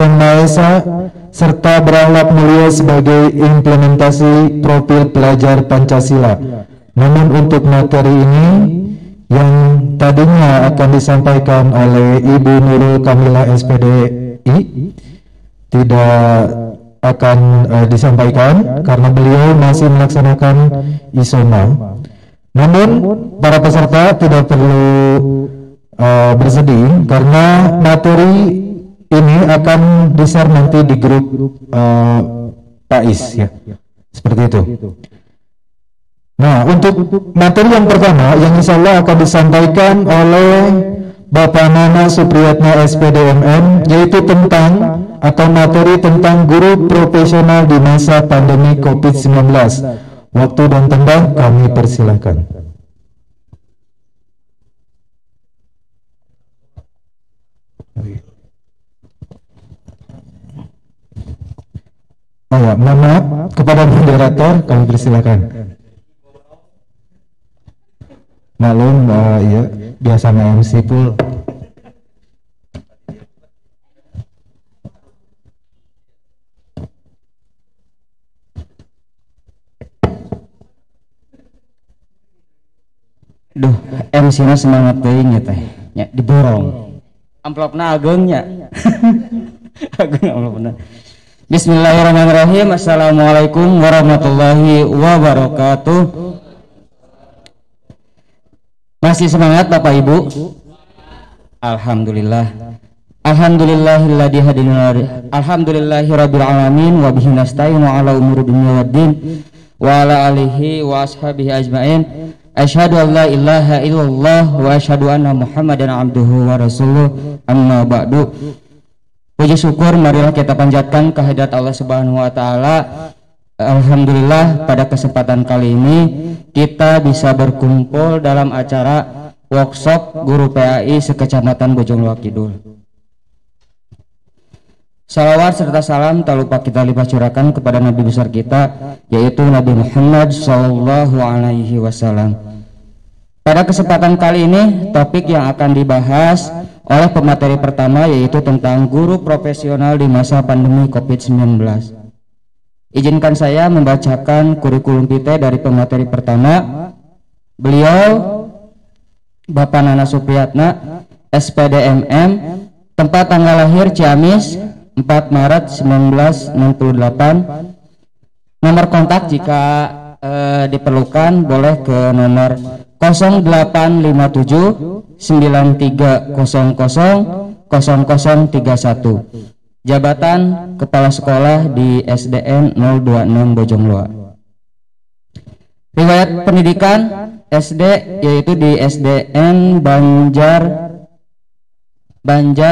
Yang Maha Esa serta berakhlak mulia sebagai implementasi profil pelajar Pancasila. Namun untuk materi ini yang tadinya akan disampaikan oleh Ibu Nurul Kamila SPDI tidak akan disampaikan karena beliau masih melaksanakan isoma. Namun para peserta tidak perlu bersedih karena materi ini akan di-share nanti di grup PAIS ya. Seperti itu. Nah, untuk materi yang pertama yang insya Allah akan disampaikan oleh Bapak Nana Supriyatna SPDMM, yaitu tentang atau materi tentang guru profesional di masa pandemi COVID-19. Waktu dan tempat kami persilahkan. Oh ya, mohon maaf kepada moderator kami persilahkan. Maklum, ya biasa MC full. Duh, MC-nya semangat teuing ya teh. Nya diborong. Amplopna agengnya. Ageng amplopna. Bismillahirrahmanirrahim. Assalamualaikum warahmatullahi wabarakatuh. Masih semangat Bapak Ibu? Alhamdulillah. Alhamdulillahilladzi hadina. Alhamdulillahirabbil alamin wa bihi nasta'inu ala umuri dunya waddin wa ala alihi wa ashabihi ajmain. Asyhadu an la ilaha illallah wa asyhadu anna Muhammadan abduhu wa rasuluh. Amma ba'du. Puji syukur marilah kita panjatkan kehadirat Allah Subhanahu wa taala. Alhamdulillah pada kesempatan kali ini kita bisa berkumpul dalam acara workshop guru PAI sekecamatan Bojongloa Kidul. Salawat serta salam tak lupa kita limpah curahkan kepada Nabi besar kita, yaitu Nabi Muhammad Sallallahu Alaihi Wasallam. Pada kesempatan kali ini topik yang akan dibahas oleh pemateri pertama yaitu tentang guru profesional di masa pandemi COVID-19. Izinkan saya membacakan kurikulum vitae dari pemateri pertama. Beliau Bapak Nana Supriyatna SPDMM, tempat tanggal lahir Ciamis 4 Maret 1968. Nomor kontak jika diperlukan boleh ke nomor 0857 9300 0031. Jabatan Kepala Sekolah di SDN 026 Bojongloa. Riwayat pendidikan SD yaitu di SDN Banjar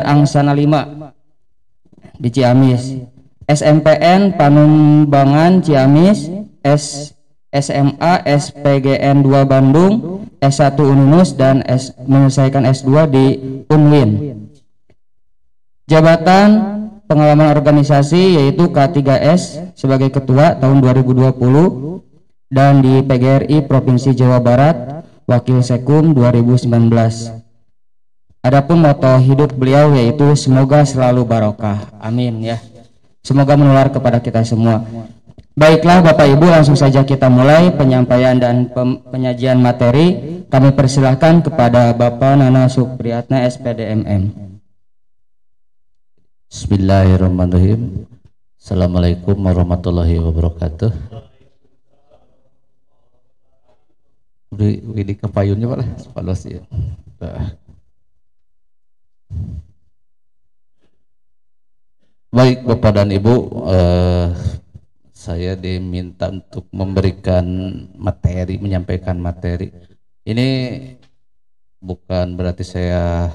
Angsana 5 di Ciamis. SMPN Panumbangan Ciamis, SMA SPGN 2 Bandung, S1 Ununus dan menyelesaikan S2 di Unwin. Jabatan pengalaman organisasi yaitu K3S sebagai ketua tahun 2020 dan di PGRI Provinsi Jawa Barat Wakil Sekum 2019. Adapun moto hidup beliau yaitu semoga selalu barokah. Amin ya. Semoga menular kepada kita semua. Baiklah Bapak Ibu, langsung saja kita mulai penyampaian dan penyajian materi. Kami persilahkan kepada Bapak Nana Supriyatna SPDMM. Bismillahirrahmanirrahim. Assalamualaikum warahmatullahi wabarakatuh. Widi kepayunnya Pak lah, sepados ya. Baik Bapak dan Ibu, saya diminta untuk memberikan materi, menyampaikan materi. Ini bukan berarti saya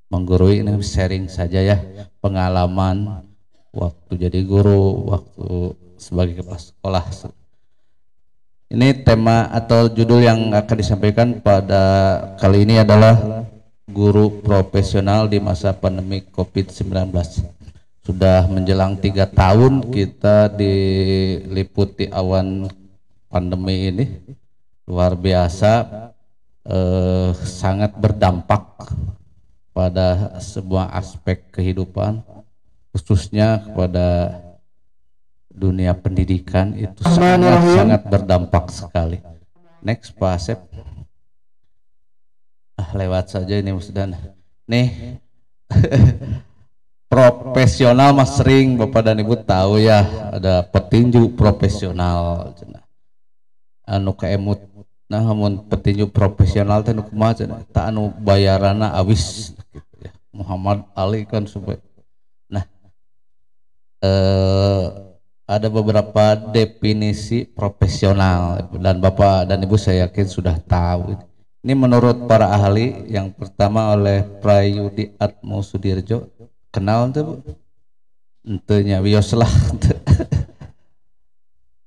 menggurui, ini sharing saja ya, pengalaman waktu jadi guru, waktu sebagai kepala sekolah. Ini tema atau judul yang akan disampaikan pada kali ini adalah guru profesional di masa pandemi COVID-19. Sudah menjelang 3 tahun kita diliputi awan pandemi ini, luar biasa, sangat berdampak pada sebuah aspek kehidupan, khususnya kepada dunia pendidikan itu sangat berdampak sekali. Next Pak Asep. Lewat saja ini Musdan. Nih profesional mas sering Bapak dan Ibu tahu ya, ada petinju profesional anu kaemut. Nah mun petinju profesional teh nu kumaha cenah, tak anu bayarana awis gitu ya. Muhammad Ali kan supaya. Nah ada beberapa definisi profesional dan Bapak dan Ibu saya yakin sudah tahu. Ini menurut para ahli. Yang pertama oleh Prayudi Atmo Sudirjo. Kenal tuh Bu? Entenya wios lah.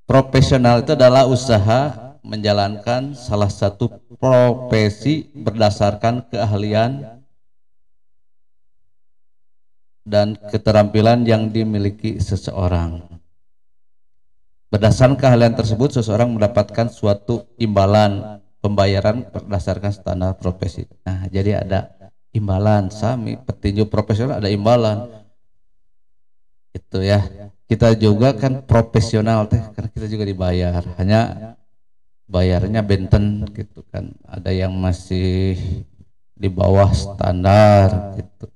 Profesional itu adalah usaha menjalankan salah satu profesi berdasarkan keahlian dan keterampilan yang dimiliki seseorang. Berdasarkan keahlian tersebut, seseorang mendapatkan suatu imbalan pembayaran berdasarkan standar profesi. Nah, jadi ada imbalan. Sami petinju profesional ada imbalan. Itu ya. Kita juga kan profesional teh, karena kita juga dibayar. Hanya bayarnya benten gitu kan. Ada yang masih di bawah standar gitu.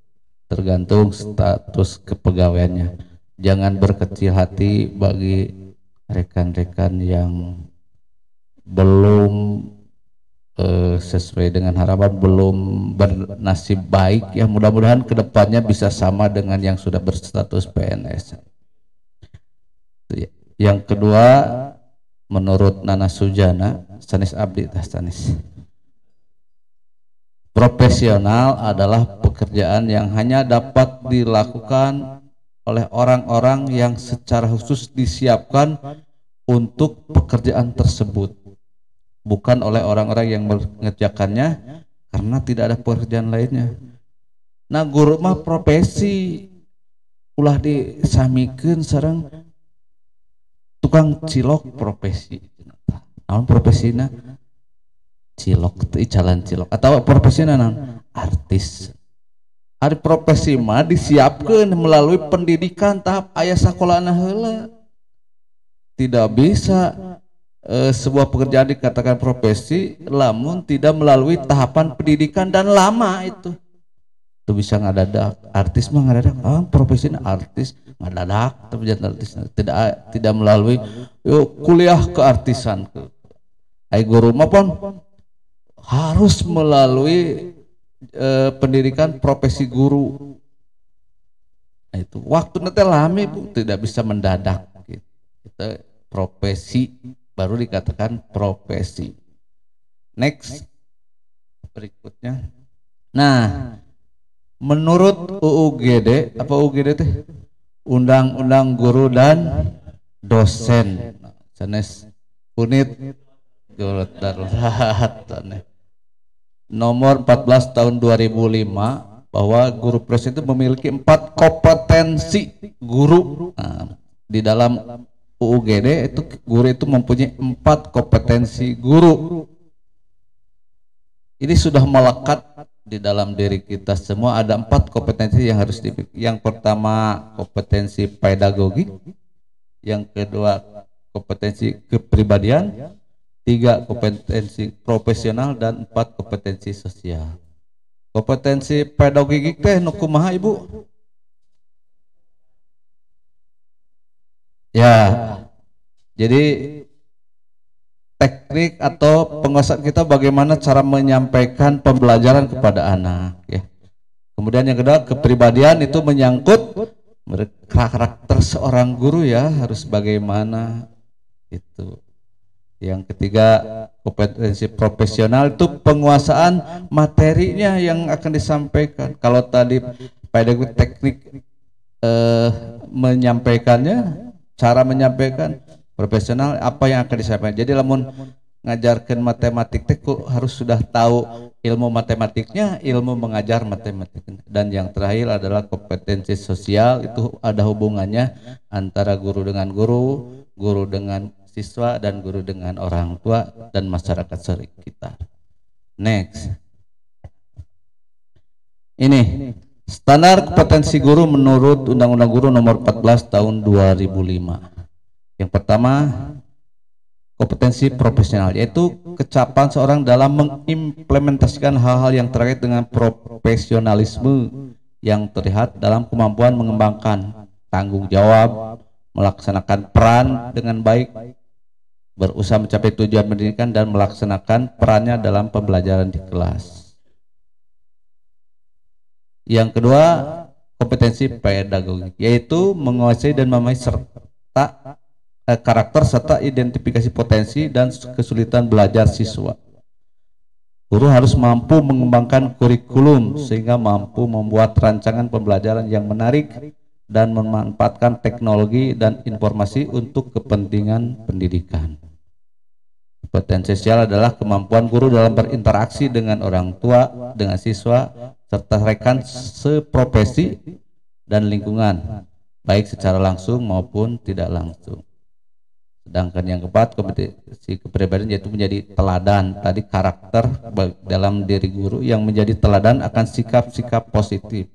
Tergantung status kepegawaiannya. Jangan berkecil hati bagi rekan-rekan yang belum sesuai dengan harapan, belum bernasib baik ya. Mudah-mudahan kedepannya bisa sama dengan yang sudah berstatus PNS. Yang kedua, menurut Nana Sujana sanes abdi tah sanes, profesional adalah pekerjaan yang hanya dapat dilakukan oleh orang-orang yang secara khusus disiapkan untuk pekerjaan tersebut, bukan oleh orang-orang yang mengerjakannya karena tidak ada pekerjaan lainnya. Nah, guru mah profesi ulah disamikeun sareng tukang cilok profesi. Naon profesina? Cilok, jalan cilok. Atau profesina naon? Artis. Ari profesi mah disiapkeun melalui pendidikan tahap aya sakolana heula. Tidak bisa sebuah pekerjaan dikatakan profesi lamun tidak melalui tahapan pendidikan dan lama itu bisa ngadadak. Artis mah ngadadak, profesinya artis ngadadak, tapi jangan artis tidak melalui kuliah keartisan. Ai guru mah pun harus melalui pendidikan profesi guru. Nah, itu waktu nanti lami Bu, tidak bisa mendadak gitu. Itu profesi baru dikatakan profesi. Next berikutnya. Nah, menurut UUGD, apa UUGD teh? Undang-Undang Guru dan Dosen. Sanes unit Guru Darurat nomor 14 tahun 2005 bahwa guru proses itu memiliki 4 kompetensi guru. Nah, di dalam UUGD itu guru itu mempunyai 4 kompetensi guru. Ini sudah melekat di dalam diri kita semua. Ada 4 kompetensi yang harus dimiliki. Yang pertama kompetensi pedagogik, yang kedua kompetensi kepribadian, 3 kompetensi profesional, dan 4 kompetensi sosial. Kompetensi pedagogik teh nu kumaha Ibu? Ya, jadi teknik atau penguasaan kita bagaimana cara menyampaikan pembelajaran kepada anak ya. Kemudian yang kedua kepribadian, itu menyangkut karakter seorang guru ya, harus bagaimana itu. Yang ketiga kompetensi profesional, itu penguasaan materinya yang akan disampaikan. Kalau tadi pedagogik teknik menyampaikannya, cara menyampaikan, profesional apa yang akan disampaikan. Jadi lamun ngajarkan matematik teh harus sudah tahu ilmu matematiknya, ilmu mengajar matematik. Dan yang terakhir adalah kompetensi sosial, itu ada hubungannya antara guru dengan guru, guru dengan siswa, dan guru dengan orang tua dan masyarakat sekitar. Next. Ini Standar kompetensi guru menurut Undang-Undang Guru Nomor 14 Tahun 2005. Yang pertama, kompetensi profesional, yaitu kecapan seorang dalam mengimplementasikan hal-hal yang terkait dengan profesionalisme yang terlihat dalam kemampuan mengembangkan tanggung jawab, melaksanakan peran dengan baik, berusaha mencapai tujuan pendidikan, dan melaksanakan perannya dalam pembelajaran di kelas. Yang kedua, kompetensi pedagogik, yaitu menguasai dan memahami serta karakter serta identifikasi potensi dan kesulitan belajar siswa. Guru harus mampu mengembangkan kurikulum sehingga mampu membuat rancangan pembelajaran yang menarik dan memanfaatkan teknologi dan informasi untuk kepentingan pendidikan. Kompetensi sosial adalah kemampuan guru dalam berinteraksi dengan orang tua, dengan siswa, serta rekan seprofesi dan lingkungan, baik secara langsung maupun tidak langsung. Sedangkan yang keempat, kompetensi kepribadian, yaitu menjadi teladan. Tadi karakter dalam diri guru yang menjadi teladan akan sikap-sikap positif.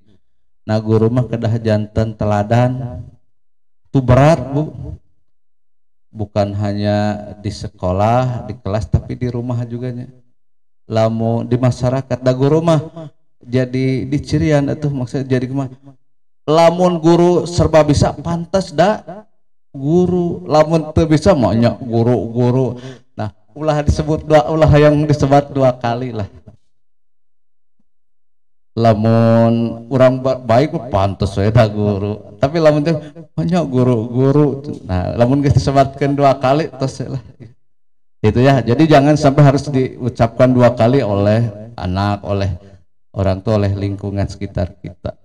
Nah, guru mah kedah janten teladan itu berat, Bu. Bukan hanya di sekolah, di kelas, tapi di rumah juga nya. Lamu di masyarakat, da guru mah jadi dicirian itu maksudnya jadi kemana? Lamun guru serba bisa, pantas da guru. Lamun teu bisa maunya guru. Nah, ulah yang disebut dua kali lah. Lamun orang baik pantas saya da guru, tapi lamun teh maunya guru. Nah, lamun disebutkan dua kali terus lah. Itu ya. Jadi jangan sampai harus diucapkan dua kali oleh anak, oleh orang tua, oleh lingkungan sekitar kita.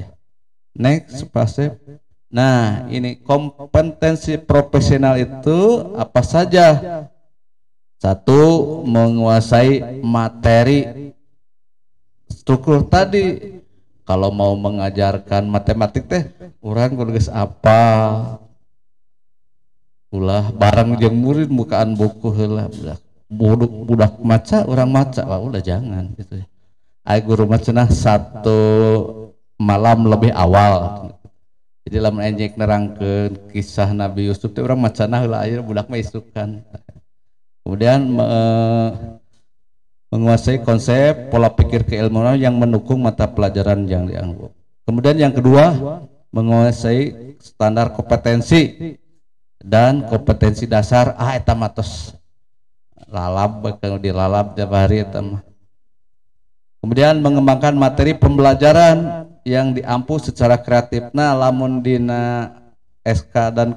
Next, Pasep. Nah, ini kompetensi profesional itu apa saja? Satu, menguasai materi struktur tadi. Kalau mau mengajarkan matematik teh, orang kudu apa? Ulah barang jeung murid bukaan buku heula. Budak maca, orang maca, wah udah jangan gitu ya. Ai guru mah cenah satu malam lebih awal. Jadi lamun enjek nerangkeun kisah Nabi Yusuf teh urang macana heula aya budak mah isukan. Kemudian menguasai konsep pola pikir keilmuan yang mendukung mata pelajaran yang dianggo. Kemudian yang kedua, menguasai standar kompetensi dan kompetensi dasar. Eta mah tos lalab bakal dilalab tiap hari eta mah. Kemudian mengembangkan materi pembelajaran yang diampu secara kreatif. Nah, lamun dina SK dan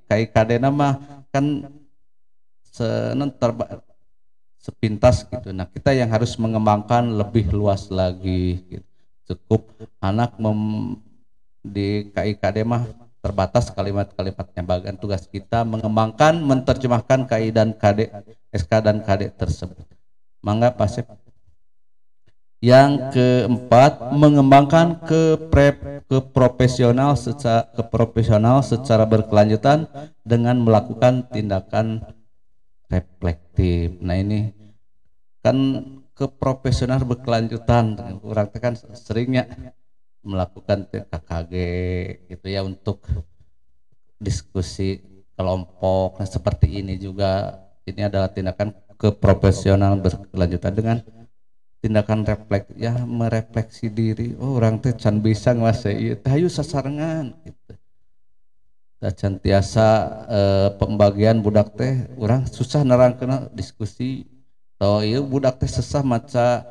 KIKD nama kan sepintas gitu. Nah, kita yang harus mengembangkan lebih luas lagi gitu. Cukup anak di KIKD mah terbatas kalimat-kalimatnya. Bagian tugas kita mengembangkan, menerjemahkan KI dan KD, SK dan KD tersebut. Mangga Pasep. Yang keempat, mengembangkan keprofesional secara berkelanjutan dengan melakukan tindakan reflektif. Nah, ini kan keprofesional berkelanjutan. Orang kan seringnya melakukan KKG gitu ya untuk diskusi kelompok. Nah, seperti ini juga, ini adalah tindakan keprofesional berkelanjutan dengan tindakan refleks, ya merefleksi diri. Oh, orang teh can bisa nguasai ieu teh hayu sasarengan gitu. Da can tiasa pembagian budak teh urang susah nerangkeun diskusi. Tau ieu budak teh sesah maca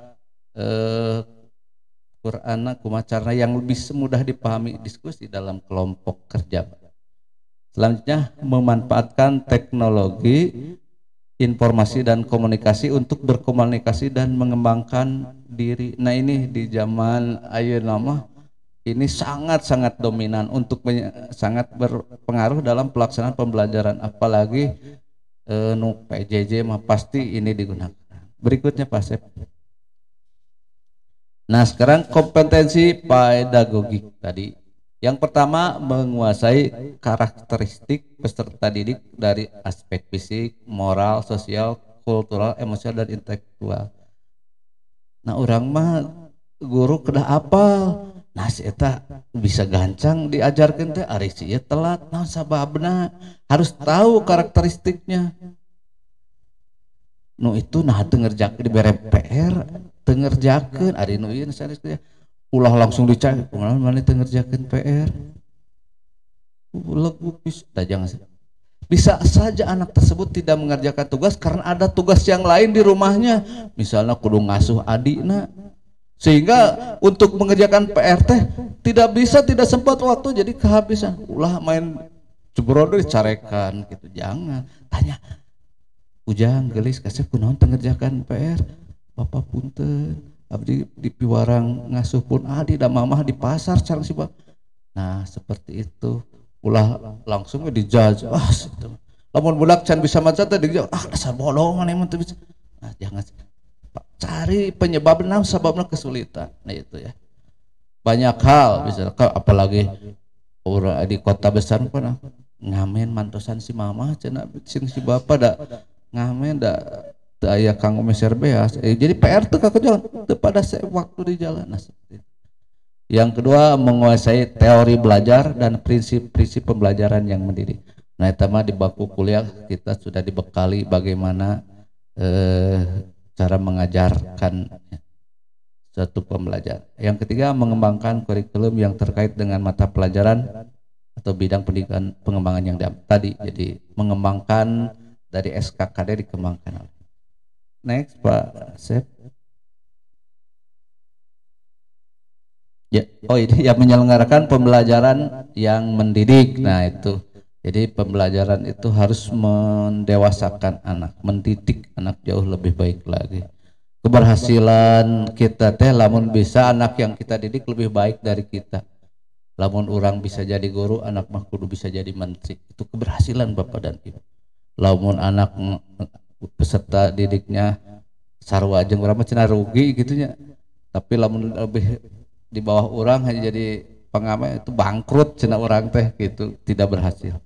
Qur'an kumacarna yang lebih mudah dipahami diskusi dalam kelompok kerja. Selanjutnya, memanfaatkan teknologi informasi dan komunikasi untuk berkomunikasi dan mengembangkan diri. Nah, ini di zaman ayeuna mah ini sangat dominan untuk sangat berpengaruh dalam pelaksanaan pembelajaran, apalagi nu PJJ mah pasti ini digunakan. Berikutnya Pak Sep. Nah, sekarang kompetensi pedagogik tadi. Yang pertama, menguasai karakteristik peserta didik dari aspek fisik, moral, sosial, kultural, emosional, dan intelektual. Nah, orang mah guru kedah apal Nah si eta bisa gancang diajarkan teh ari si ieu telat naon sababna harus tahu karakteristiknya. Nu itu nah teu ngerjakeun dibere PR teu ngerjakeun ari nu ieu sanes teh ulah langsung dicari kumaha maneh teu ngerjakeun PR. Leguk bisa saja anak tersebut tidak mengerjakan tugas karena ada tugas yang lain di rumahnya, misalnya kudu ngasuh adikna, sehingga untuk mengerjakan PR teh tidak sempat waktu, jadi kehabisan ulah main jebrodo dicarekan gitu. Jangan tanya ujang gelis kasih kunaon mengerjakan PR bapak punten abdi di piwarang ngasuh pun adi dan mamah di pasar carang si bapak. Nah seperti itu ulah langsung dijudge gitu. Lamun budak can bisa maca teh dijudge dasar bolongan emang teu bisa. Nah jangan cari penyebabnya, sebabnya kesulitan. Nah itu ya. Banyak hal misalnya apalagi orang di kota besar pernah ngamen mantosan si mama cenah si bapak da ngamen da teu aya kanggo meser beas. Jadi PR teu kakejalan teu pada waktu di jalan. Nah, yang kedua menguasai teori belajar dan prinsip-prinsip pembelajaran yang mendidik. Nah itu mah di baku kuliah kita sudah dibekali bagaimana cara mengajarkan suatu pembelajaran. Yang ketiga mengembangkan kurikulum yang terkait dengan mata pelajaran atau bidang pendidikan pengembangan yang tadi. Jadi mengembangkan dari SKKD dikembangkan. Next Pak Sep. Ya, oh ini yang menyelenggarakan pembelajaran yang mendidik. Nah itu. Jadi pembelajaran itu harus mendewasakan anak, mendidik anak jauh lebih baik lagi. Keberhasilan kita teh lamun bisa anak yang kita didik lebih baik dari kita. Lamun orang bisa jadi guru, anak mah kudu bisa jadi menteri. Itu keberhasilan Bapak dan Ibu. Lamun anak peserta didiknya sarua jeung urang mah cenah rugi gitunya. Tapi lamun lebih di bawah orang hanya jadi pengamen itu bangkrut cenah orang teh gitu, tidak berhasil.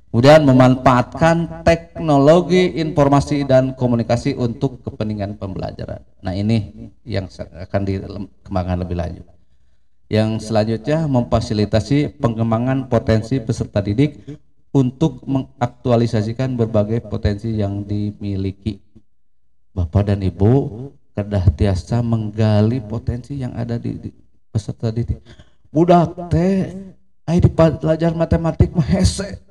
Kemudian memanfaatkan teknologi informasi dan komunikasi untuk kepentingan pembelajaran. Nah ini yang akan dikembangkan lebih lanjut. Yang selanjutnya memfasilitasi pengembangan potensi peserta didik untuk mengaktualisasikan berbagai potensi yang dimiliki. Bapak dan Ibu kedah tiasa menggali potensi yang ada di peserta didik. Budak teh aya dipelajar matematik mah hese.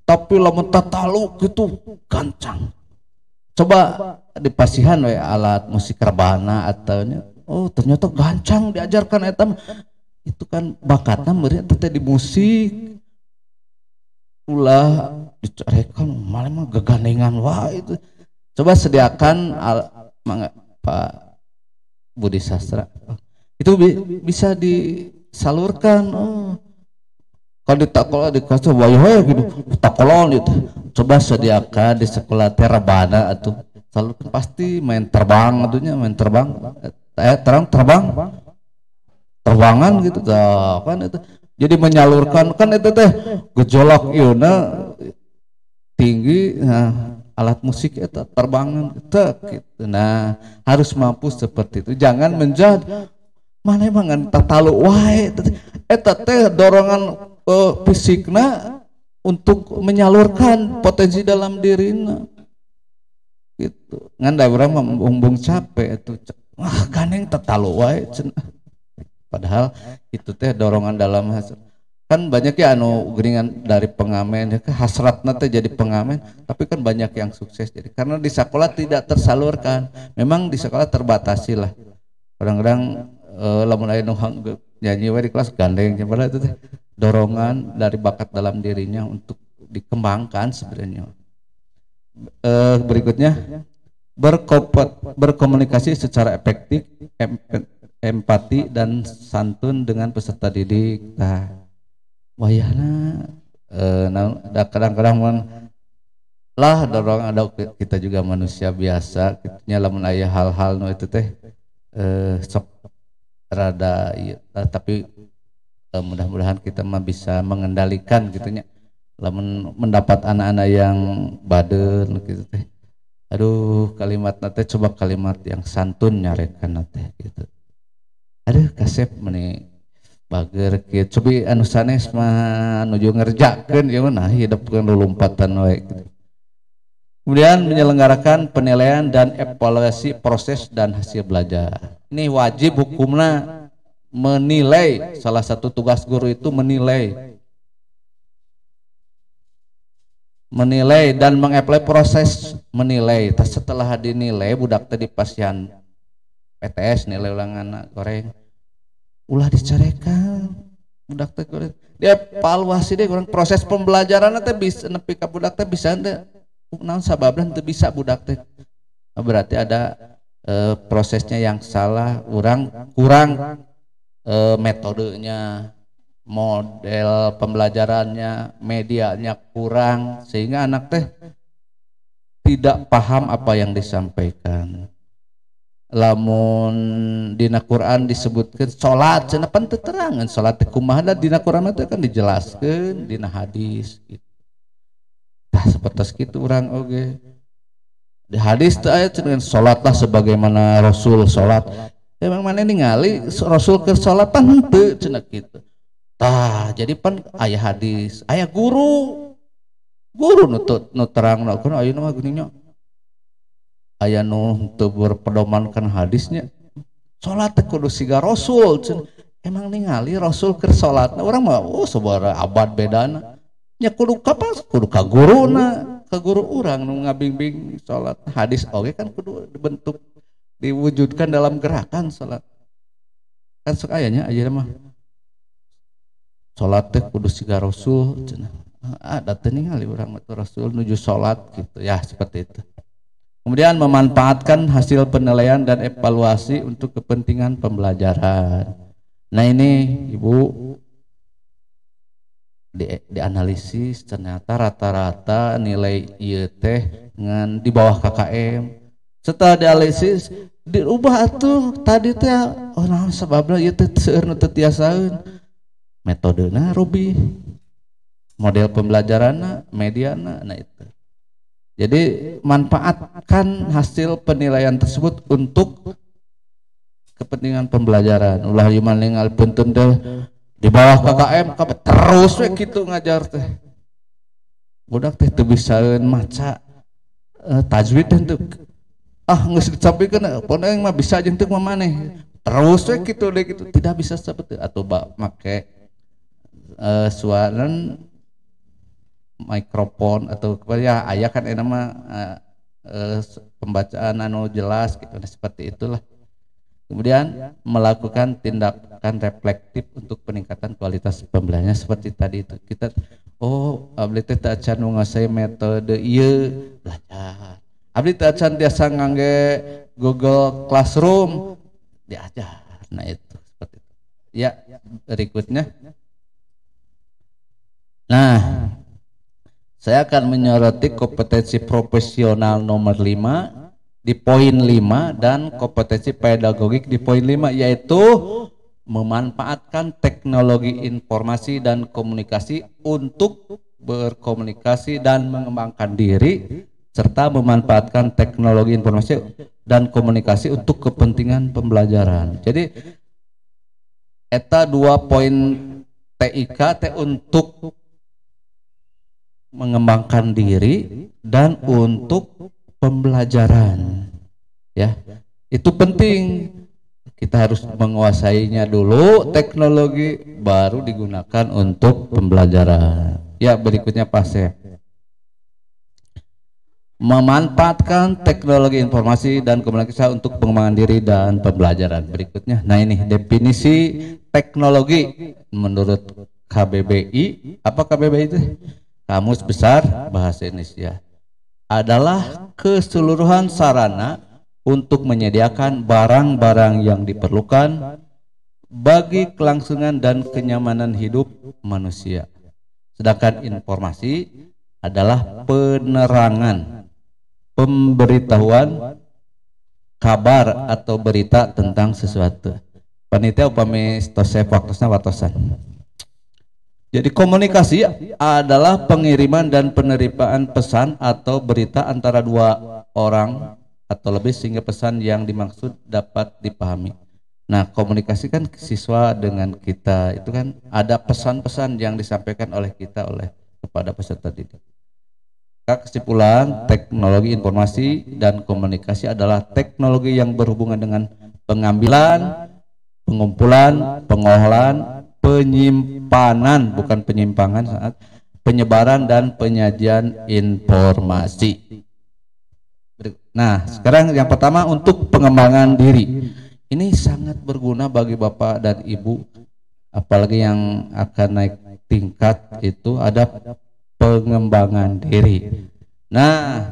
Tapi lamun tatalu gitu gancang. Coba dipasihan we alat musik rebana ataunya. Oh ternyata gancang diajarkan eta itu kan bakatna meureun teh di musik. Ulah dicarekan malah mah gegandengan wah itu. Coba sediakan Pak Budi Sastra. Itu bisa disalurkan. Oh. Kalau ditakola dikasih wayah gitu, takolon itu. Coba sediakan di sekolah terbana atau selalu pasti main terbang atunya main terbang, terbangan gitu, kan itu. Jadi menyalurkan kan itu teh gejolak iuna tinggi, nah, alat musik itu terbangan gitu. Nah harus mampu seperti itu, jangan menjadi mana emang tatalu wae eta teh dorongan fisikna untuk menyalurkan potensi dalam dirina gitu. Ngan da urang mah bumbung capek itu wah ganeng tatalu wae padahal itu teh dorongan dalam hasil. Kan banyak ya anu geringan dari pengamen ya hasratna teh jadi pengamen tapi kan banyak yang sukses jadi karena di sekolah tidak tersalurkan. Memang di sekolah terbatasi lah. Kadang-kadang lamun aya nu nyanyi we di kelas gandeng padahal itu teh dorongan dari bakat dalam dirinya untuk dikembangkan sebenarnya. Berikutnya berkomunikasi secara efektif, empati dan santun dengan peserta didik. Nah, wayahna kadang-kadang lah dorongan ada kita juga manusia biasa kitanya lamun aya hal-hal nu itu teh sok rada iya, tapi mudah-mudahan kita mah bisa mengendalikan gitunya. Lamun mendapat anak-anak yang baden gitu teh. Aduh kalimat nate coba kalimat yang santun nyarekan nate gitu. aduh kasep meni bager kieu cobi anu sanes mah nuju ngerjakeun ieu mah hidupkeun lulumpatan we. Kemudian menyelenggarakan penilaian dan evaluasi proses dan hasil belajar. Ini wajib hukumna menilai, salah satu tugas guru itu menilai dan mengapply proses menilai. Setelah dinilai budak tadi pasien PTS nilai ulangan goreng ulah dicarekan budak teh goreng dia evaluasi deh goreng proses pembelajaran teh bisa nepi ka budak teh bisa teh naon sababna teu bisa budak teh berarti ada prosesnya yang salah, kurang metodenya, model pembelajarannya, medianya kurang sehingga anak teh tidak paham apa yang disampaikan. Lamun dina Quran disebutkan salat cenah pan teu terangan salat teh kumaha da dina Quran teh kan dijelaskeun dina hadis gitu. Tah sapertos kitu urang oge. Di hadis teh aya cenah salatlah sebagaimana Rasul salat. Emang mana ningali Rasul keur salat pan henteu cenah kitu. Tah jadi pan aya hadis, aya guru nu terangna kan ayeuna mah geuning nya. Aya nu teu berpedomankan hadisnya salat teh kudu siga Rasul cenah. Emang ningali Rasul keur salat urang mah sabaraha abad bedana nya kudu ka guruna ka guru urang nu ngabimbing salat. Hadis oge kan kudu dibentuk diwujudkan dalam gerakan salat kan sok aya mah salat teh kudu siga Rasul cenah. Ada teh ningali urang mah Rasul nuju salat gitu ya seperti itu. Kemudian memanfaatkan hasil penilaian dan evaluasi untuk kepentingan pembelajaran. Nah ini Ibu dianalisis ternyata rata-rata nilai ieu teh ngan di bawah KKM. Setelah dianalisis dirubah atuh tadi teh naon sababna ieu teh seueur nu teu tiasaeun. Metodena Robi. Model pembelajaranna, mediana nah itu. Jadi manfaatkan hasil penilaian tersebut untuk kepentingan pembelajaran. Ulah yumaningal punten teh di bawah KKM terus we kitu ngajar teh. Budak teh teu bisaeun maca tajwid teh geus disampikeun pon mah bisa jeung teu mah maneh. Terus we kitu deui kitu tidak bisa seperti atau make suara mikrofon atau ya aya kan enak mah pembacaan anu jelas gitu seperti itulah. Kemudian melakukan tindakan reflektif untuk peningkatan kualitas pembelajarannya seperti tadi itu. Kita abdi teh teu acan nguasai metode ieu belajar. Abdi teu acan biasa ngangge Google Classroom diajar. Nah itu seperti itu. Ya, berikutnya. Nah, saya akan menyoroti kompetensi profesional nomor 5 di poin 5 dan kompetensi pedagogik di poin 5 yaitu memanfaatkan teknologi informasi dan komunikasi untuk berkomunikasi dan mengembangkan diri serta memanfaatkan teknologi informasi dan komunikasi untuk kepentingan pembelajaran. Jadi eta 2 poin TIK untuk mengembangkan diri dan untuk pembelajaran ya itu penting, kita harus menguasainya dulu teknologi baru digunakan untuk pembelajaran. Ya berikutnya Pak memanfaatkan teknologi informasi dan komunikasi untuk pengembangan diri dan pembelajaran. Berikutnya nah ini definisi teknologi menurut KBBI. Apa KBBI itu? Kamus Besar Bahasa Indonesia adalah keseluruhan sarana untuk menyediakan barang-barang yang diperlukan bagi kelangsungan dan kenyamanan hidup manusia. Sedangkan informasi adalah penerangan, pemberitahuan, kabar atau berita tentang sesuatu. Panitia upami stosef waktosna watosan. Jadi komunikasi adalah pengiriman dan penerimaan pesan atau berita antara 2 orang atau lebih sehingga pesan yang dimaksud dapat dipahami. Nah, komunikasi kan siswa dengan kita itu kan ada pesan-pesan yang disampaikan oleh kita kepada peserta didik. Kesimpulan, teknologi informasi dan komunikasi adalah teknologi yang berhubungan dengan pengambilan, pengumpulan, pengolahan, penyimpanan, bukan penyimpangan, saat penyebaran dan penyajian informasi. Nah, sekarang yang pertama untuk pengembangan diri. Ini sangat berguna bagi Bapak dan Ibu, apalagi yang akan naik tingkat itu ada pengembangan diri. Nah,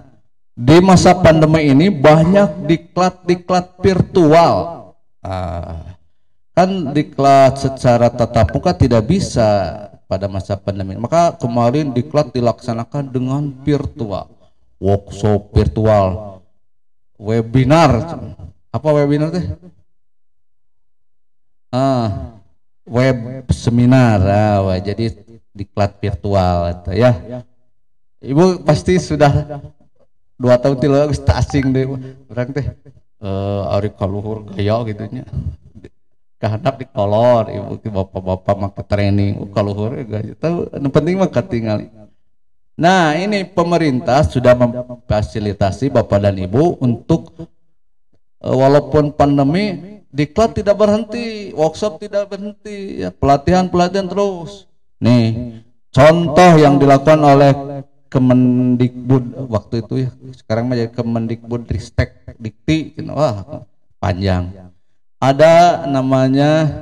di masa pandemi ini banyak diklat-diklat virtual. Kan diklat secara tatap muka tidak bisa pada masa pandemi. Maka kemarin diklat dilaksanakan dengan virtual, workshop virtual, webinar. Apa webinar teh? Web seminar. Jadi diklat virtual itu ya. Ibu pasti sudah 2 tahun tilu asing deh orang teh ari kaluhur gaya gitu nya. Kehandap di kolor ibu bapak-bapak make training kaluhur gaya tahu yang penting mah katingali. Nah, ini pemerintah sudah memfasilitasi Bapak dan Ibu untuk walaupun pandemi diklat tidak berhenti, workshop tidak berhenti, ya, pelatihan terus. Nih, contoh yang dilakukan oleh Kemendikbud waktu itu ya, sekarang menjadi Kemendikbud Ristek Dikti, wah panjang. Ada namanya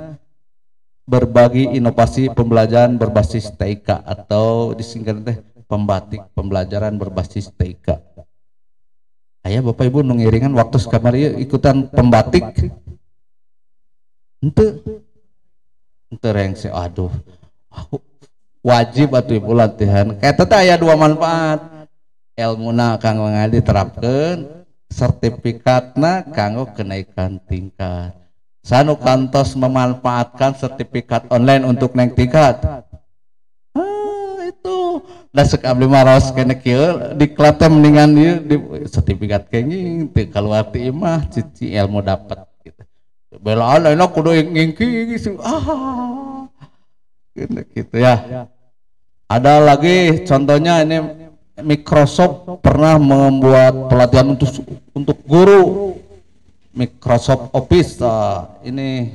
berbagi inovasi pembelajaran berbasis TIK atau disingkat teh pembatik pembelajaran berbasis TIK. Ayah Bapak Ibu nungiringan waktu sekamari ikutan pembatik. Ente rengse, aduh wajib atuh Ibu latihan kayak teh aya 2 manfaat ilmuna kanggo diterapkeun sertifikatna kanggo kenaikan tingkat sanu kantos memanfaatkan sertifikat online untuk naik tingkat itu da sek abdi maros kene kieu diklat teh mendingan ieu di sertifikat kenging teu kaluar ti imah cici ilmu dapat gitu belaan enak kudu ngingki gitu gitu ya. Ada lagi contohnya ini Microsoft pernah membuat pelatihan untuk guru Microsoft Office. Ini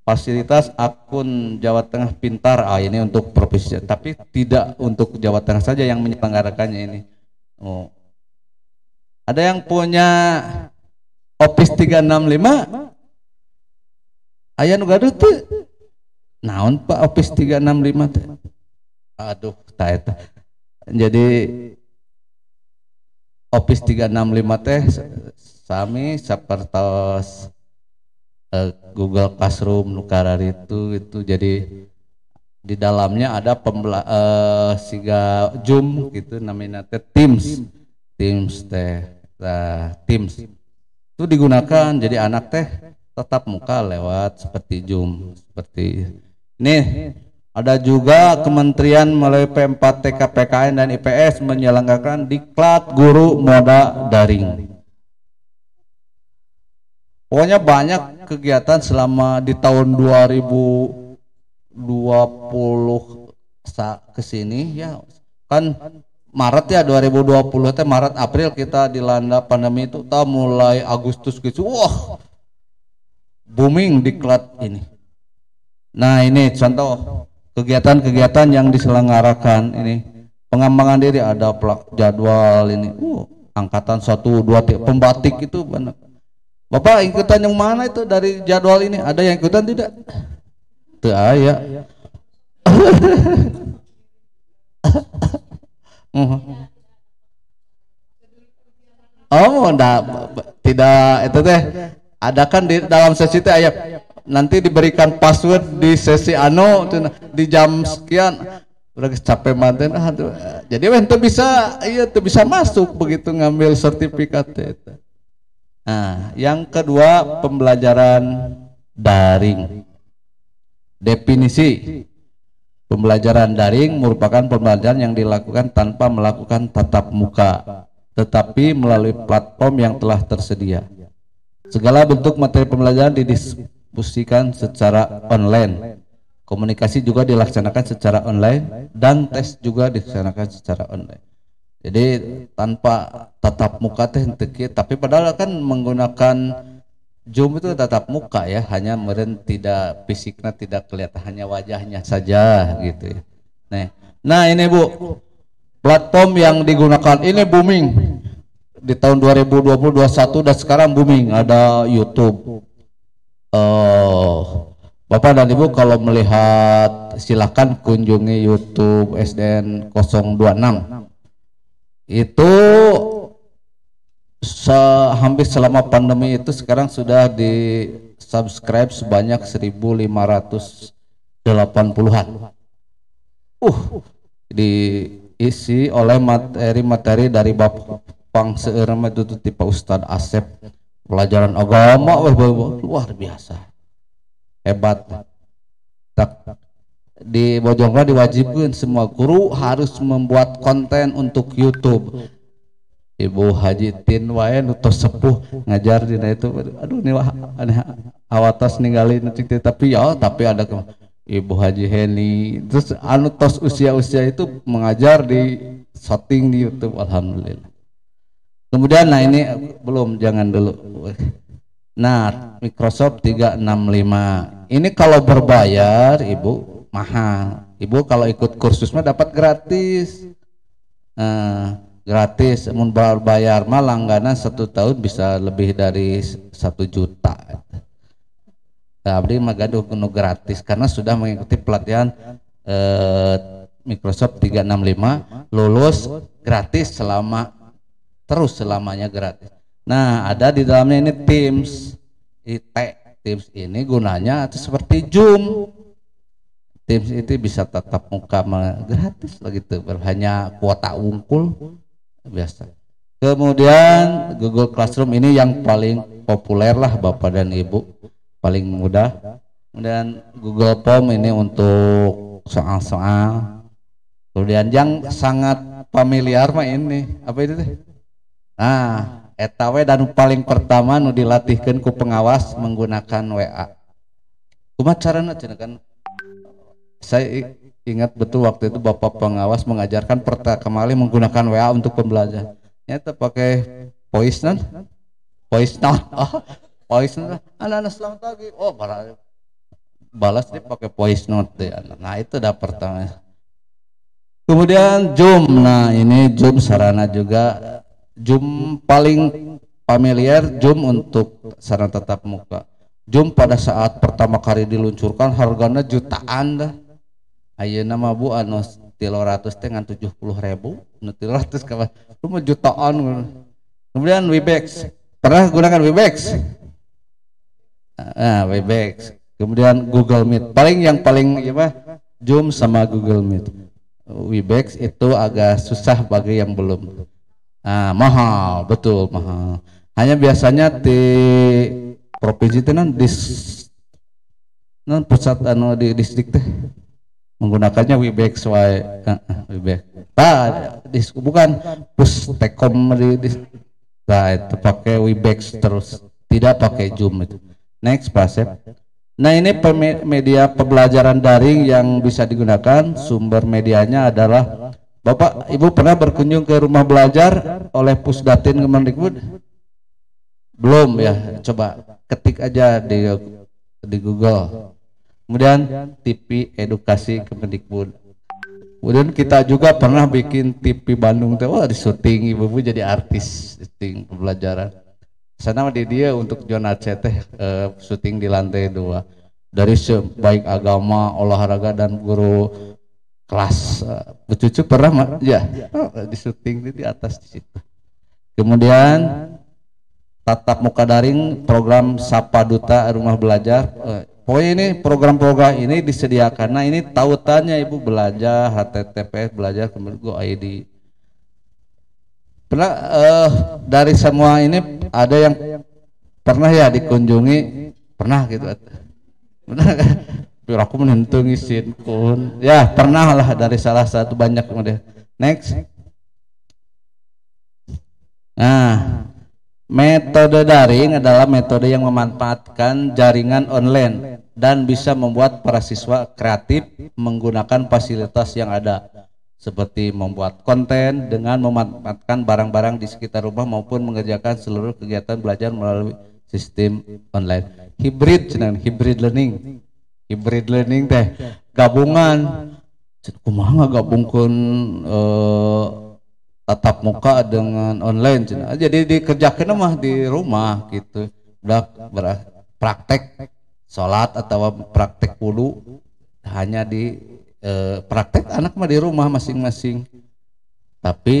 fasilitas akun Jawa Tengah Pintar. Ini untuk profesi, tapi tidak untuk Jawa Tengah saja yang menyelenggarakannya ini. Ada yang punya Office 365? Aya nu gaduh teu? Naon Pak Office 365 teh? Aduh, tak eta. Jadi Office 365 teh sami sapertos Google Classroom nukar itu jadi di dalamnya ada siga Zoom gitu namanya teh Teams teh. Nah, Teams itu digunakan jadi anak teh tetap muka lewat seperti Zoom seperti ini. Ada juga kementerian melalui P4 TK PKN dan IPS menyelenggarakan diklat guru moda daring. Pokoknya banyak kegiatan selama di tahun 2020 ke sini ya. Kan Maret ya 2020 teh Maret April kita dilanda pandemi itu mulai Agustus gitu. Wah. Booming diklat ini. Nah, ini contoh kegiatan-kegiatan yang diselenggarakan ini pengembangan diri ada jadwal ini angkatan 1, 2 pembatik itu benar. Bapak ikutan yang mana itu dari jadwal ini? Ada yang ikutan tidak? Teu aya. Oh, tidak itu teh ada kan di dalam sesi teh aya nanti diberikan password di sesi di jam sekian udah capek manten jadi tuh bisa tuh bisa masuk begitu ngambil sertifikat itu. Nah, yang kedua pembelajaran daring. Definisi pembelajaran daring merupakan pembelajaran yang dilakukan tanpa melakukan tatap muka tetapi melalui platform yang telah tersedia. Segala bentuk materi pembelajaran didiskusikan secara online. Komunikasi juga dilaksanakan secara online dan tes juga dilaksanakan secara online. Jadi tanpa tatap muka teh tapi padahal kan menggunakan Zoom itu tatap muka ya, hanya meren tidak fisiknya tidak kelihatan, hanya wajahnya saja gitu ya. Nah ini Bu, platform yang digunakan ini booming di tahun 2020-2021 dan sekarang booming, ada YouTube. Bapak dan Ibu kalau melihat silakan kunjungi YouTube SDN 026. Itu hampir selama pandemi itu sekarang sudah di subscribe sebanyak 1.580-an. Diisi oleh materi-materi dari Bapak Pang Seurem itu tipe Ustadz Asep, pelajaran agama luar biasa hebat. Di Bojongla diwajibkan semua guru harus membuat konten untuk YouTube. Ibu Haji Tin wae nu tos sepuh ngajar dina itu, aduh ini wah aneh awatas ninggalin tapi ada Ibu Haji Heni, terus anu tos usia-usia itu mengajar di shooting di YouTube, alhamdulillah. Kemudian ini belum, jangan dulu. Nah, Microsoft 365 ini kalau berbayar Ibu mahal. Ibu kalau ikut kursus mah dapat gratis. Gratis, mun berbayar mah langganan 1 tahun bisa lebih dari 1 juta. Abdi mah gaduh kudu gratis karena sudah mengikuti pelatihan Microsoft 365, lulus gratis selamanya gratis. Nah, ada di dalamnya ini Teams. Teams ini gunanya seperti Zoom. Teams itu bisa tatap muka gratis lah gitu, hanya kuota unggul biasa. Kemudian Google Classroom ini yang paling populer lah Bapak dan Ibu, paling mudah. Kemudian Google Form ini untuk soal-soal. Kemudian yang sangat familiar mah ini apa itu teh? Nah, etawe dan paling pertama nu dilatihkan ku pengawas menggunakan WA. Kumaha carana cenah kan? Saya ingat betul waktu itu Bapak pengawas mengajarkan pertama kali menggunakan WA untuk pembelajaran. Nyata pakai voice note. Voice note. Anak-anak selamat pagi. Oh, balas dia pakai voice note deh. Nah, itu dah pertama. Kemudian Zoom. Nah, ini Zoom sarana juga. Zoom paling familiar Zoom untuk sarana tatap muka. Zoom pada saat pertama kali diluncurkan harganya jutaan dah. Ayeuna mah Bu anu 300 teh ngan 70.000, nu 300 ka mah jutaan. Kemudian Webex. Pernah gunakan Webex? Webex. Kemudian Google Meet. Yang paling Zoom sama Google Meet. Webex itu agak susah bagi yang belum. Mahal, betul mahal. Hanya biasanya di provinsi itu pusat anu di distrik teh menggunakannya Webex Webex. Bukan Pustekom itu pakai Webex terus, tidak pakai Zoom itu. Next Pasep. Nah, ini media pembelajaran daring yang bisa digunakan. Sumber medianya adalah Bapak Ibu pernah berkunjung ke rumah belajar oleh Pusdatin Kemendikbud? Belum ya, coba ketik aja di Google. Kemudian TV Edukasi Kemendikbud. Kemudian kita juga pernah bikin TV Bandung teh, di syuting ibu-ibu jadi artis syuting pembelajaran. Sana di dia untuk zona C teh syuting di lantai 2. Dari baik agama, olahraga dan guru kelas. Cucu pernah di syuting di atas di situ. Kemudian tatap muka daring program Sapa Duta Rumah Belajar. Pokoknya ini program-program ini disediakan. Nah, ini tautannya Ibu belajar HTTPS belajar kemudian Go ID. Pernah dari semua ini ada yang pernah ya dikunjungi, pernah gitu. Pernah kan? Biar aku menentu ngisin kun. Ya, pernah lah dari salah satu banyak kemudian. Next. Nah, Metode daring adalah metode yang memanfaatkan jaringan online dan bisa membuat para siswa kreatif menggunakan fasilitas yang ada, seperti membuat konten dengan memanfaatkan barang-barang di sekitar rumah maupun mengerjakan seluruh kegiatan belajar melalui sistem online. Hybrid learning. Hybrid learning teh gabungan. Kumaha gabungkeun tatap muka dengan online cina. Jadi dikerjakan mah di rumah gitu. Udah praktek sholat atau praktek wudu hanya di praktek anak mah di rumah masing-masing. Tapi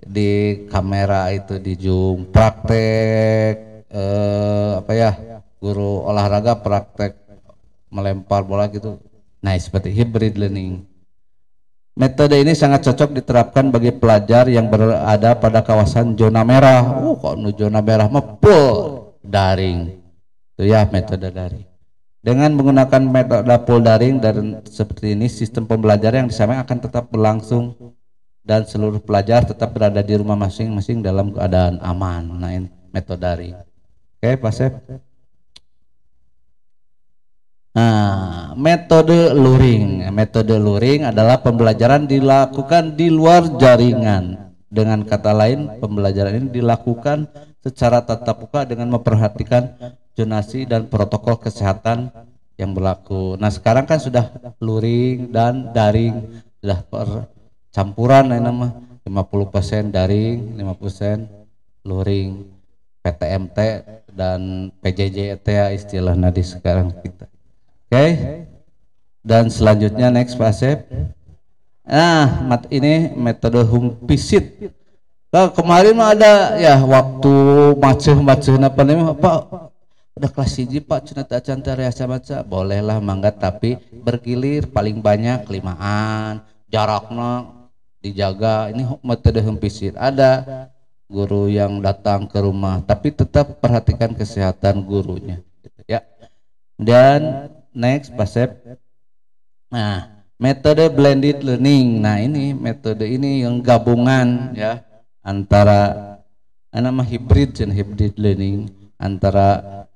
di kamera itu di Zoom praktek guru olahraga praktek melempar bola gitu. Nah, seperti hybrid learning. Metode ini sangat cocok diterapkan bagi pelajar yang berada pada kawasan zona merah. Kok zona merah mah full daring. Itu ya metode daring. Dengan menggunakan metode full daring dan seperti ini, sistem pembelajaran yang disamakan akan tetap berlangsung dan seluruh pelajar tetap berada di rumah masing-masing dalam keadaan aman. Nah, ini metode daring. Oke, Pak Sep. Nah, metode luring. Metode luring adalah pembelajaran dilakukan di luar jaringan. Dengan kata lain, pembelajaran ini dilakukan secara tatap muka dengan memperhatikan zonasi dan protokol kesehatan yang berlaku. Nah, sekarang kan sudah luring dan daring, sudah campuran nama 50% daring, 50% luring, PTMT dan PJJ ya istilahnya di sekarang kita. Oke. Dan selanjutnya next Pak Asep. Nah, ini metode home visit. Nah, kemarin mah ada ya waktu maceh apa namanya Pak? Udah kelas 1 Pak cenah teu acan reasa baca. Bolehlah mangga tapi bergilir paling banyak 5-an. Jaraknya dijaga. Ini metode home visit. Ada guru yang datang ke rumah tapi tetap perhatikan kesehatan gurunya gitu ya. Dan next Pak Sep. Nah, metode blended learning. Nah, ini metode ini yang gabungan ya antara nama hybrid dan hybrid learning, antara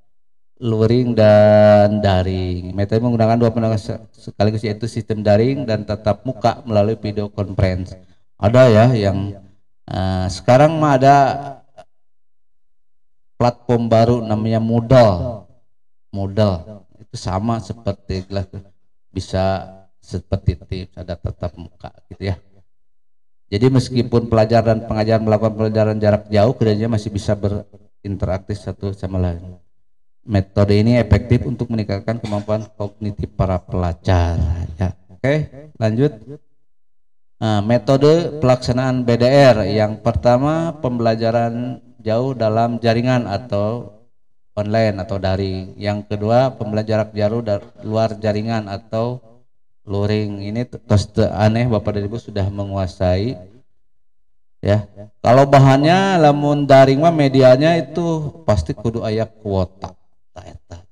luring dan daring. Metode menggunakan dua pendekatan sekaligus, yaitu sistem daring dan tatap muka melalui video conference. Ada ya yang sekarang mah ada platform baru namanya Moodle. Itu sama seperti bisa seperti tips, ada tatap muka gitu ya. Jadi meskipun pelajar dan pengajar melakukan pelajaran jarak jauh, keduanya masih bisa berinteraksi satu sama lain. Metode ini efektif untuk meningkatkan kemampuan kognitif para pelajar ya. Oke, lanjut. Nah, metode pelaksanaan BDR. Yang pertama, pembelajaran jauh dalam jaringan atau online atau daring. Yang kedua, pembelajaran jarak jauh luar jaringan atau luring. Ini tos aneh Bapak dan Ibu sudah menguasai ya. Kalau bahannya lamun daring mah medianya itu pasti kudu aya kuota.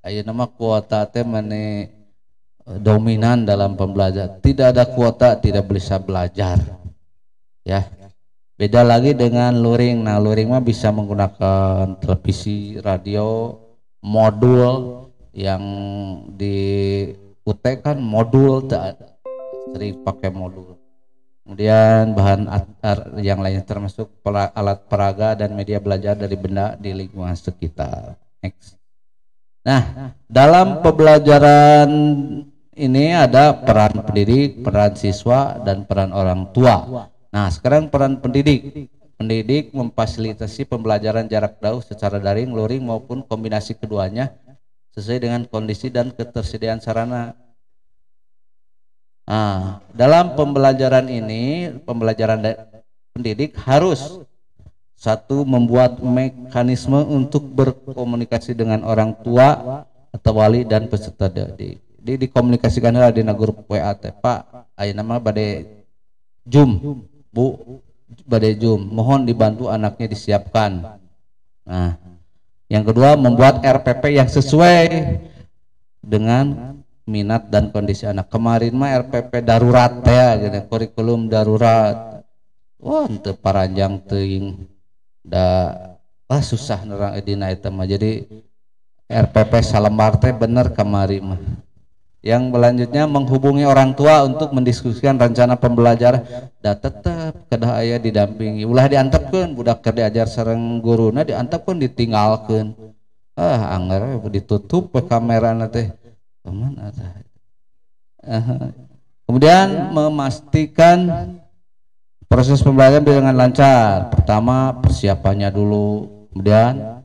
Aya nama kuota teh mane dominan dalam pembelajaran. Tidak ada kuota tidak bisa belajar. Ya. Beda lagi dengan luring. Nah, luring mah bisa menggunakan televisi, radio, modul yang di UT kan modul, sering pakai modul. Kemudian bahan yang lainnya termasuk alat peraga dan media belajar dari benda di lingkungan sekitar. Next. Nah, dalam pembelajaran ini ada peran pendidik, peran siswa, dan peran orang tua. Nah, sekarang peran pendidik. Pendidik memfasilitasi pembelajaran jarak jauh secara daring, luring maupun kombinasi keduanya sesuai dengan kondisi dan ketersediaan sarana. Nah, dalam pembelajaran ini, pembelajaran pendidik harus satu, membuat mekanisme untuk berkomunikasi dengan orang tua atau wali dan peserta didik. Dikomunikasikan di grup WA teh, Pak, aya nama bade Zoom, Bu, bade Zoom, mohon dibantu anaknya disiapkan. Nah, yang kedua, membuat RPP yang sesuai dengan minat dan kondisi anak. Kemarin mah RPP darurat ya, gitu, kurikulum darurat. Wah, teu paranjang teuing. Da susah nerang dina eta mah. Jadi RPP salembar teh bener kamari mah. Yang selanjutnya menghubungi orang tua untuk mendiskusikan rencana pembelajaran. Da tetep kedah aya didampingi. Ulah diantepkeun budak keur diajar sareng guruna diantepkeun ditinggalkeun. Angger ditutup we kamerana teh. Kemana tah? Kemudian memastikan proses pembelajaran dengan lancar. Pertama persiapannya dulu, kemudian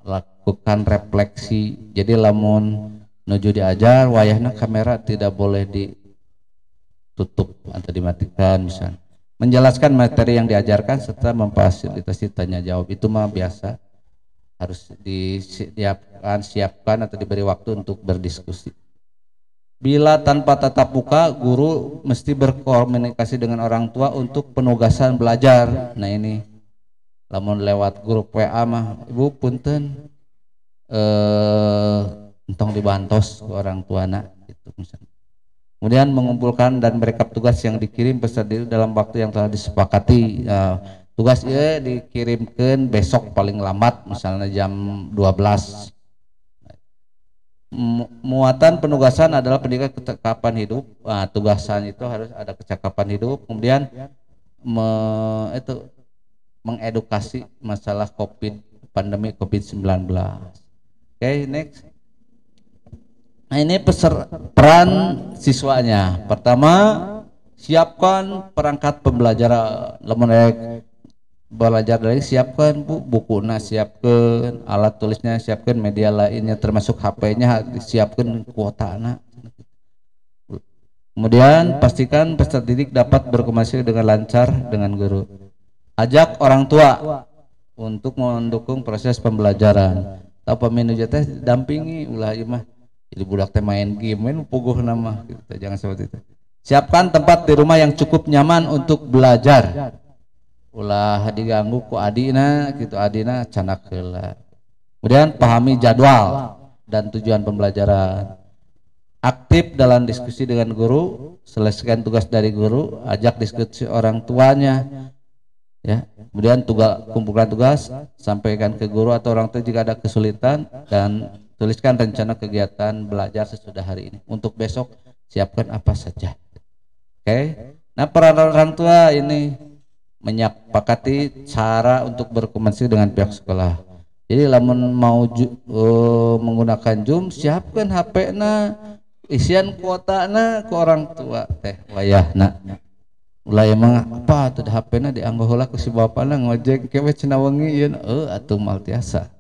lakukan refleksi. Jadi lamun nuju diajar wayahna kamera tidak boleh ditutup atau dimatikan misalnya. Menjelaskan materi yang diajarkan serta memfasilitasi tanya jawab itu mah biasa, harus siapkan atau diberi waktu untuk berdiskusi. Bila tanpa tatap muka, guru mesti berkomunikasi dengan orang tua untuk penugasan belajar. Nah ini lamun lewat grup WA mah ibu punten entong dibantos ke orang tuana itu misalnya. Kemudian mengumpulkan dan merekap tugas yang dikirim peserta didik dalam waktu yang telah disepakati. Tugas ini dikirimkan besok paling lambat misalnya jam 12. Muatan penugasan adalah pendidikan kecakapan hidup. Tugasan itu harus ada kecakapan hidup. Kemudian mengedukasi masalah pandemi COVID-19. Oke, next. Nah ini peran siswanya. Pertama, siapkan perangkat pembelajaran. Lamun belajar dari siapkan bukunya, siapkan alat tulisnya, siapkan media lainnya termasuk HP-nya, siapkan kuotanya. Kemudian pastikan peserta didik dapat berkomunikasi dengan lancar dengan guru. Ajak orang tua untuk mendukung proses pembelajaran. Tahu peminu teh dampingi ulah ieu mah. Jadi budak teh main game, main puguh nama gitu. Jangan seperti itu. Siapkan tempat di rumah yang cukup nyaman untuk belajar. Ulah diganggu ku adina gitu, adina canak heula. Kemudian pahami jadwal dan tujuan pembelajaran. Aktif dalam diskusi dengan guru, selesaikan tugas dari guru, ajak diskusi orang tuanya. Ya. Kemudian kumpulkan tugas, sampaikan ke guru atau orang tua jika ada kesulitan dan tuliskan rencana kegiatan belajar sesudah hari ini. Untuk besok siapkan apa saja. Oke. Nah, peran orang tua ini menyepakati cara untuk berkomunikasi dengan pihak sekolah. Jadi lamun mau menggunakan Zoom, siapkan HP-na, isian kuotana ke orang tua teh wayahna. Ulah emang apa tuh HP-na dianggo heula ku si bapana ngojek kewe cenah wengi ieu atuh mal tiasa.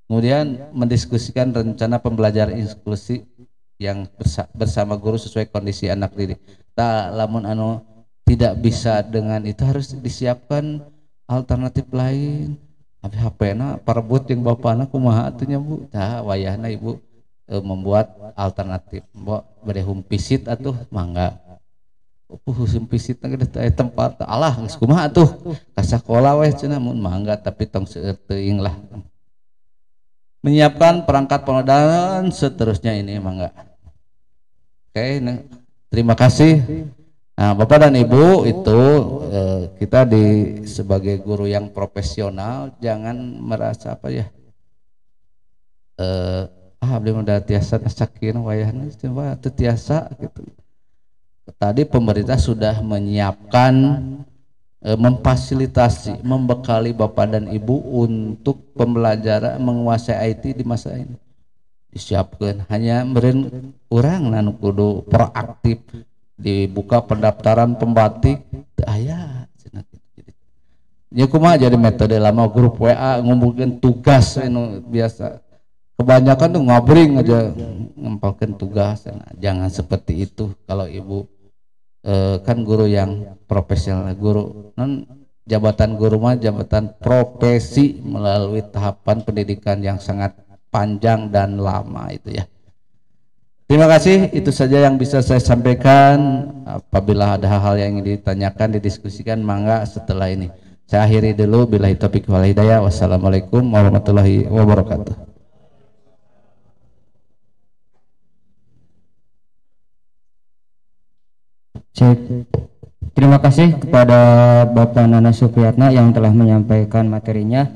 Kemudian mendiskusikan rencana pembelajaran inklusi yang bersama guru sesuai kondisi anak didik. Lamun tidak bisa dengan itu harus disiapkan alternatif lain. HP-na parebut jeung bapana kumaha atunya Bu? Wayahna Ibu membuat alternatif. Mbok bade home visit atuh mangga. Home visit tempat Allah geus kumaha atuh? Ka sakola we cenah mun mangga tapi tong seueur teuing lah. Menyiapkan perangkat pengadaan seterusnya ini mangga. Oke, terima kasih. Nah, Bapak dan Ibu itu kita sebagai guru yang profesional jangan merasa apa ya belum ada tiasa sakin wayahna coba tiasa gitu. Tadi pemerintah sudah menyiapkan memfasilitasi, membekali Bapak dan Ibu untuk pembelajaran menguasai IT di masa ini. Disiapkan hanya meureun urang nu kudu proaktif dibuka pendaftaran pembatik teu aya cenah kitu. Nya kumaha jadi metode lama grup WA ngumpulkeun tugas anu biasa. Kebanyakan tuh ngabring aja ngempalkeun tugas. Jangan seperti itu kalau Ibu kan guru yang profesional, guru non jabatan guru mah jabatan profesi melalui tahapan pendidikan yang sangat panjang dan lama itu ya. Terima kasih, itu saja yang bisa saya sampaikan. Apabila ada hal-hal yang ingin ditanyakan, didiskusikan, mangga setelah ini. Saya akhiri dulu, billahi taufiq wal hidayah. Wassalamualaikum warahmatullahi wabarakatuh. Terima kasih kepada Bapak Nana Supriyatna yang telah menyampaikan materinya.